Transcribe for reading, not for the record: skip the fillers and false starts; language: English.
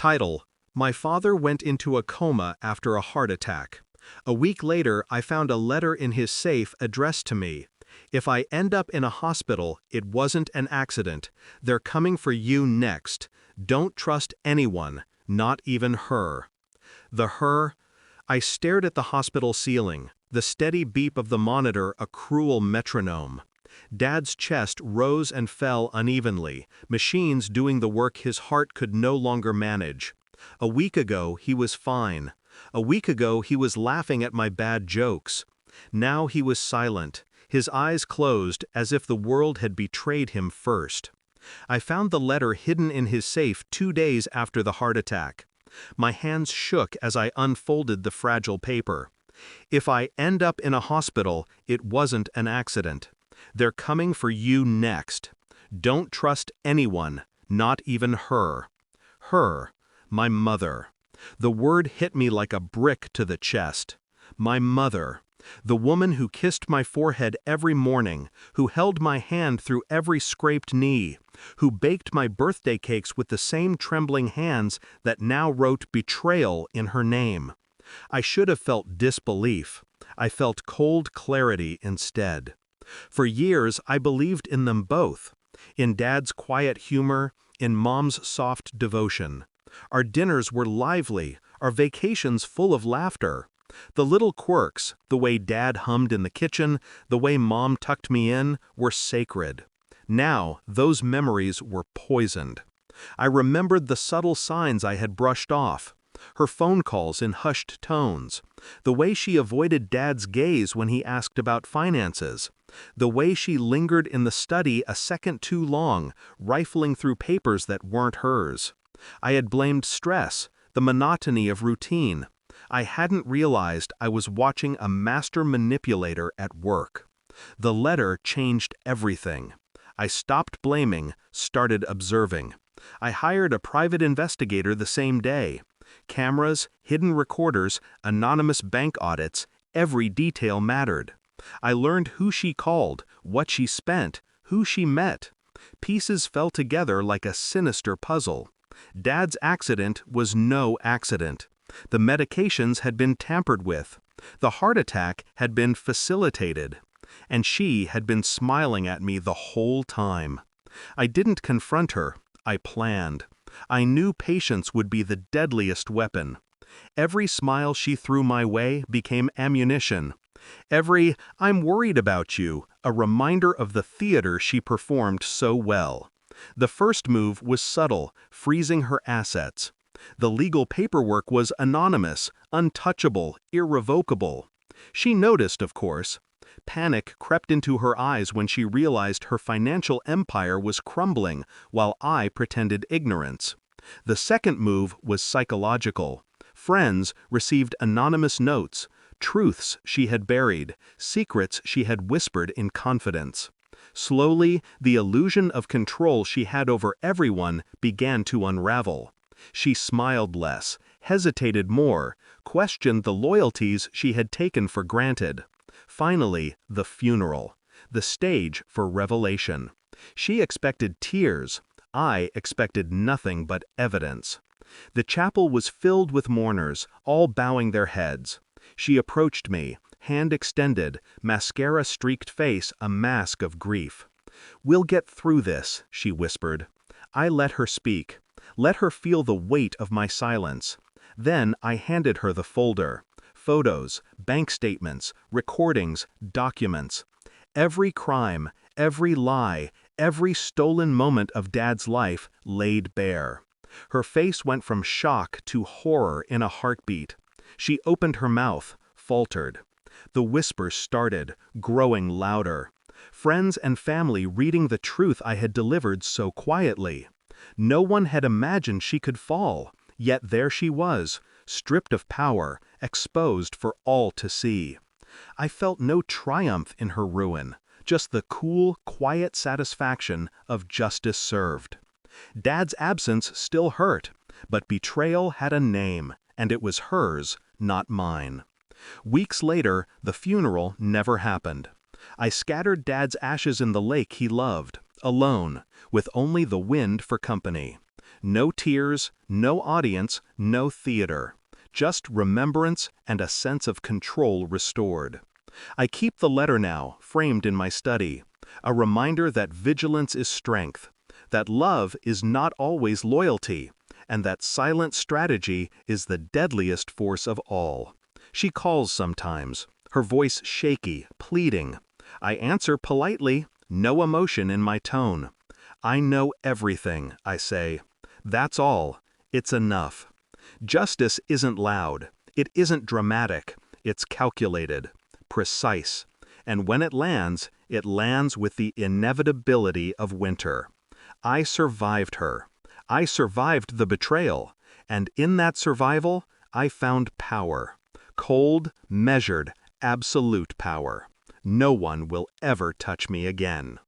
Title: My father went into a coma after a heart attack. A week later, I found a letter in his safe addressed to me. If I end up in a hospital, it wasn't an accident. They're coming for you next. Don't trust anyone, not even her. The her? I stared at the hospital ceiling, the steady beep of the monitor a cruel metronome. Dad's chest rose and fell unevenly, machines doing the work his heart could no longer manage. A week ago, he was fine. A week ago, he was laughing at my bad jokes. Now he was silent, his eyes closed as if the world had betrayed him first. I found the letter hidden in his safe 2 days after the heart attack. My hands shook as I unfolded the fragile paper. If I end up in a hospital, it wasn't an accident. They're coming for you next. Don't trust anyone, not even her. Her, my mother. The word hit me like a brick to the chest. My mother. The woman who kissed my forehead every morning, who held my hand through every scraped knee, who baked my birthday cakes with the same trembling hands that now wrote betrayal in her name. I should have felt disbelief. I felt cold clarity instead. For years, I believed in them both. In Dad's quiet humor, in Mom's soft devotion. Our dinners were lively, our vacations full of laughter. The little quirks, the way Dad hummed in the kitchen, the way Mom tucked me in, were sacred. Now, those memories were poisoned. I remembered the subtle signs I had brushed off. Her phone calls in hushed tones. The way she avoided Dad's gaze when he asked about finances. The way she lingered in the study a second too long, rifling through papers that weren't hers. I had blamed stress, the monotony of routine. I hadn't realized I was watching a master manipulator at work. The letter changed everything. I stopped blaming, started observing. I hired a private investigator the same day. Cameras, hidden recorders, anonymous bank audits, every detail mattered. I learned who she called, what she spent, who she met. Pieces fell together like a sinister puzzle. Dad's accident was no accident. The medications had been tampered with. The heart attack had been facilitated. And she had been smiling at me the whole time. I didn't confront her. I planned. I knew patience would be the deadliest weapon. Every smile she threw my way became ammunition. Every "I'm worried about you," a reminder of the theater she performed so well. The first move was subtle, freezing her assets. The legal paperwork was anonymous, untouchable, irrevocable. She noticed, of course. Panic crept into her eyes when she realized her financial empire was crumbling while I pretended ignorance. The second move was psychological. Friends received anonymous notes, truths she had buried, secrets she had whispered in confidence. Slowly, the illusion of control she had over everyone began to unravel. She smiled less, hesitated more, questioned the loyalties she had taken for granted. Finally, the funeral, the stage for revelation. She expected tears. I expected nothing but evidence. The chapel was filled with mourners, all bowing their heads. She approached me, hand extended, mascara-streaked face a mask of grief. "We'll get through this," she whispered. I let her speak. Let her feel the weight of my silence. Then I handed her the folder. Photos, bank statements, recordings, documents. Every crime, every lie, every stolen moment of Dad's life laid bare. Her face went from shock to horror in a heartbeat. She opened her mouth, faltered. The whispers started, growing louder. Friends and family reading the truth I had delivered so quietly. No one had imagined she could fall, yet there she was, stripped of power, exposed for all to see. I felt no triumph in her ruin, just the cool, quiet satisfaction of justice served. Dad's absence still hurt, but betrayal had a name, and it was hers, not mine. Weeks later, the funeral never happened. I scattered Dad's ashes in the lake he loved, alone, with only the wind for company. No tears, no audience, no theater. Just remembrance and a sense of control restored. I keep the letter now, framed in my study, a reminder that vigilance is strength, that love is not always loyalty, and that silent strategy is the deadliest force of all. She calls sometimes, her voice shaky, pleading. I answer politely, no emotion in my tone. I know everything, I say. That's all. It's enough. Justice isn't loud. It isn't dramatic. It's calculated, precise. And when it lands with the inevitability of winter. I survived her. I survived the betrayal. And in that survival, I found power. Cold, measured, absolute power. No one will ever touch me again.